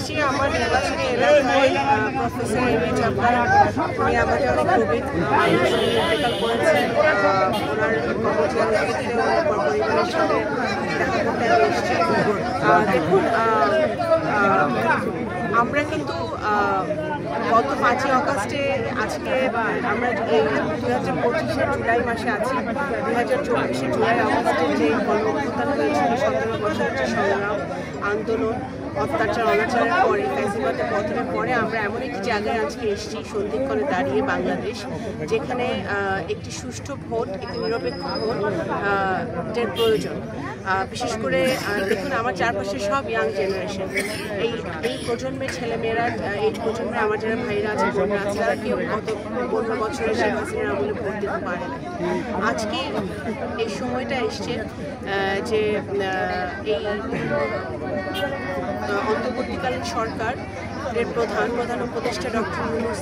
এসেছি আমার নির্বাচনী এলাকায় প্রফেসর এম এ জাফর উনি আমাকে অনেক প্রবীণ ইন্তেকাল করেছেন। ওনার কর্মজীবন পরিবারের সাথে দেখা করতে এসেছি। দেখুন, আমরা কিন্তু গত 5ই অগাস্টে আজকে আমরা এই 2025-এর জুলাই মাসে আছি। 2024-এর জুলাই আগস্টে যে গণঅভ্যুত্থান হয়েছিল, 17 বছর যে সংগ্রাম আন্দোলন অত্যাচার অনাচারের পরে ফ্যাসিবাদের পতনের পরে আমরা এমন একটি জায়গায় আজকে এসেছি সন্ধিক্ষণে দাঁড়িয়ে বাংলাদেশ, যেখানে একটি সুষ্ঠু ভোট, একটি নিরপেক্ষ ভোটের প্রয়োজন। বিশেষ করে দেখুন, আমার চারপাশে সব ইয়াং জেনারেশন, এই প্রজন্মের ছেলেমেয়েরা, এই প্রজন্মের আমার যারা ভাইরা আছে, বোনরা আছে, তারা কেউ গত 15 বছরে শেখ হাসিনার আমলে ভোট দিতে পারে না। আজকে এই সময়টা এসছে যে এই অন্তর্বর্তীকালীন সরকার প্রধান উপদেষ্টা ডক্টর ইউনূস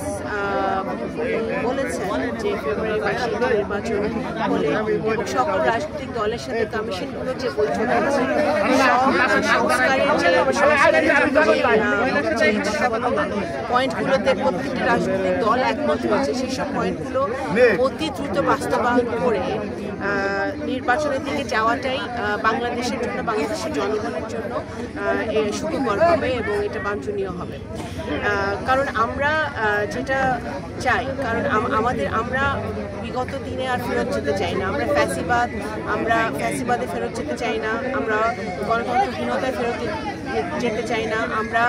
বলেছেন যে ফেব্রুয়ারি মাসে নির্বাচন হলে এবং সকল রাজনৈতিক দলের সাথে কমিশনগুলোর যে বৈঠক আছে, পয়েন্টগুলোতে প্রত্যেকটি রাজনৈতিক দল একমত হয়েছে। সেসব পয়েন্টগুলো অতি দ্রুত বাস্তবায়ন করে নির্বাচনের দিকে যাওয়াটাই বাংলাদেশের জন্য, বাংলাদেশের জনগণের জন্য সুখকর হবে এবং এটা বাঞ্ছনীয় হবে। কারণ আমরা যেটা চাই, কারণ আমরা বিগত দিনে আর ফেরত যেতে চাই না। আমরা ফ্যাসিবাদে ফেরত যেতে চাই না, আমরা গণতন্ত্রহীনতায় ফেরত যেতে চাই না, আমরা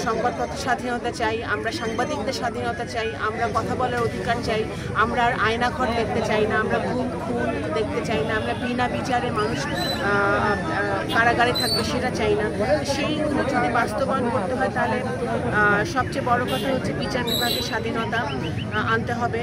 সংবাদপত্র স্বাধীনতা চাই, আমরা সাংবাদিকদের স্বাধীনতা চাই, আমরা কথা বলার অধিকার চাই, আমরা আর আয়নাঘর দেখতে চাই না, আমরা খুন দেখতে চাই না, আমরা বিনা বিচারে মানুষ কারাগারে থাকবে সেটা চাই না। সেইগুলো যদি বাস্তবায়ন করতে হয় তাহলে সবচেয়ে বড় কথা হচ্ছে বিচার বিভাগের স্বাধীনতা আনতে হবে,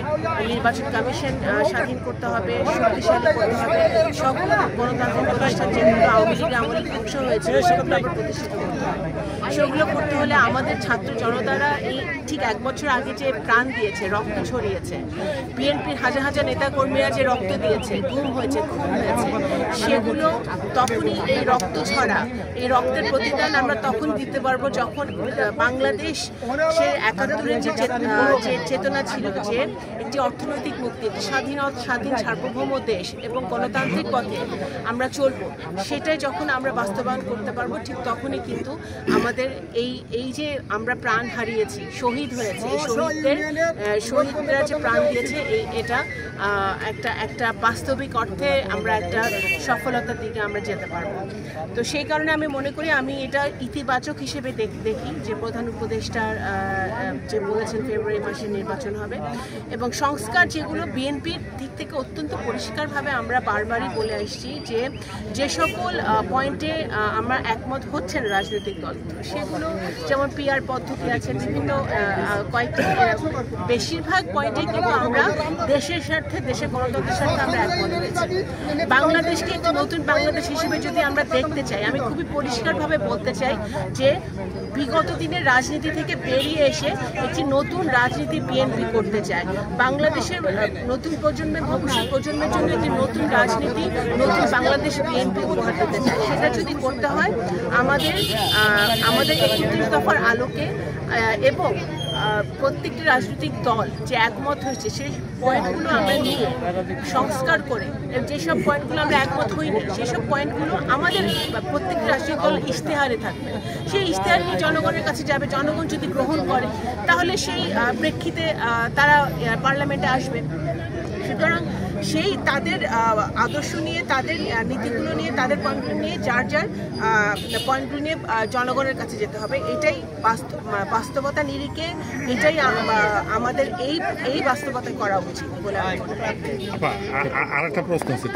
নির্বাচন কমিশন স্বাধীন করতে হবে, শক্তিশালী করতে হবে, সব গণতান্ত্রিক প্রতিষ্ঠান যেগুলো আওয়ামী লীগ আমলে ধ্বংস হয়েছে সেগুলো আবার প্রতিষ্ঠিত করতে হবে। সেগুলো করতে হলে আমাদের ছাত্র জনতারা এই ঠিক 1 বছর আগে যে প্রাণ দিয়েছে, রক্ত ছড়িয়েছে, বিএনপির হাজার হাজার নেতাকর্মীরা যে রক্ত দিয়েছে, গুম হয়েছে, খুন হয়েছে, সেগুলো তখনই এই রক্ত ছড়া, এই রক্তের প্রতিদান আমরা তখন দিতে পারবো যখন বাংলাদেশ সে 71-এর যে চেতনা ছিল যে একটি অর্থনৈতিক মুক্তি, একটি স্বাধীন সার্বভৌম দেশ এবং গণতান্ত্রিক পথে আমরা চলবো, সেটাই যখন আমরা বাস্তবায়ন করতে পারবো, ঠিক তখনই কিন্তু আমাদের এই যে আমরা প্রাণ হারিয়েছি, শহীদ হয়েছে, এই শহীদরা যে প্রাণ দিয়েছে, এটা একটা বাস্তবিক অর্থে আমরা একটা সফলতার দিকে আমরা যেতে পারবো। তো সেই কারণে আমি মনে করি, আমি এটা ইতিবাচক হিসেবে দেখি যে প্রধান উপদেষ্টার যে বলেছেন ফেব্রুয়ারি মাসে নির্বাচন হবে এবং সংস্কার যেগুলো বিএনপির দিক থেকে অত্যন্ত পরিষ্কারভাবে আমরা বারবারই বলে আসছি যে সকল পয়েন্টে আমরা একমত হচ্ছেন রাজনৈতিক দল, সেগুলো যেমন পিআর পদ্ধতি আছে, বিভিন্ন কয়েকটি বেশিরভাগ পয়েন্টে কিন্তু আমরা দেশের স্বার্থে, দেশের গণতন্ত্রের স্বার্থে আমরা একমত হয়েছি। বাংলাদেশকে একটি নতুন বাংলাদেশ হিসেবে যদি আমরা দেখতে চাই, আমি খুবই পরিষ্কারভাবে বলতে চাই যে বিগত দিনের রাজনীতি থেকে বেরিয়ে এসে একটি নতুন রাজনীতি বিএনপি করতে চায়। বাংলাদেশের নতুন প্রজন্মের, ভবিষ্যৎ প্রজন্মের জন্য একটি নতুন রাজনীতি, নতুন বাংলাদেশ বিএনপি উপহার দিতে চায়। সেটা যদি করতে হয় আমাদের 31 দফার আলোকে এবং প্রত্যেকটি রাজনৈতিক দল যে একমত হয়েছে সেই পয়েন্টগুলো আমরা নিয়ে সংস্কার করে, যেসব পয়েন্টগুলো আমরা একমত হইনি সেসব পয়েন্টগুলো আমাদের প্রত্যেকটি রাজনৈতিক দল ইশতেহারে থাকবে, সেই ইশতেহার নিয়ে জনগণের কাছে যাবে। জনগণ যদি গ্রহণ করে তাহলে সেই প্রেক্ষিতে তারা পার্লামেন্টে আসবে। সুতরাং সেই তাদের আদর্শ নিয়ে, তাদের নীতিগুলো নিয়ে, তাদের পয়েন্টগুলো নিয়ে, যার পয়েন্টগুলো নিয়ে জনগণের কাছে যেতে হবে। এটাই বাস্তবতা নিরিখে, এটাই আমাদের এই বাস্তবতা করা উচিত বলে। আরেকটা প্রশ্ন আছে,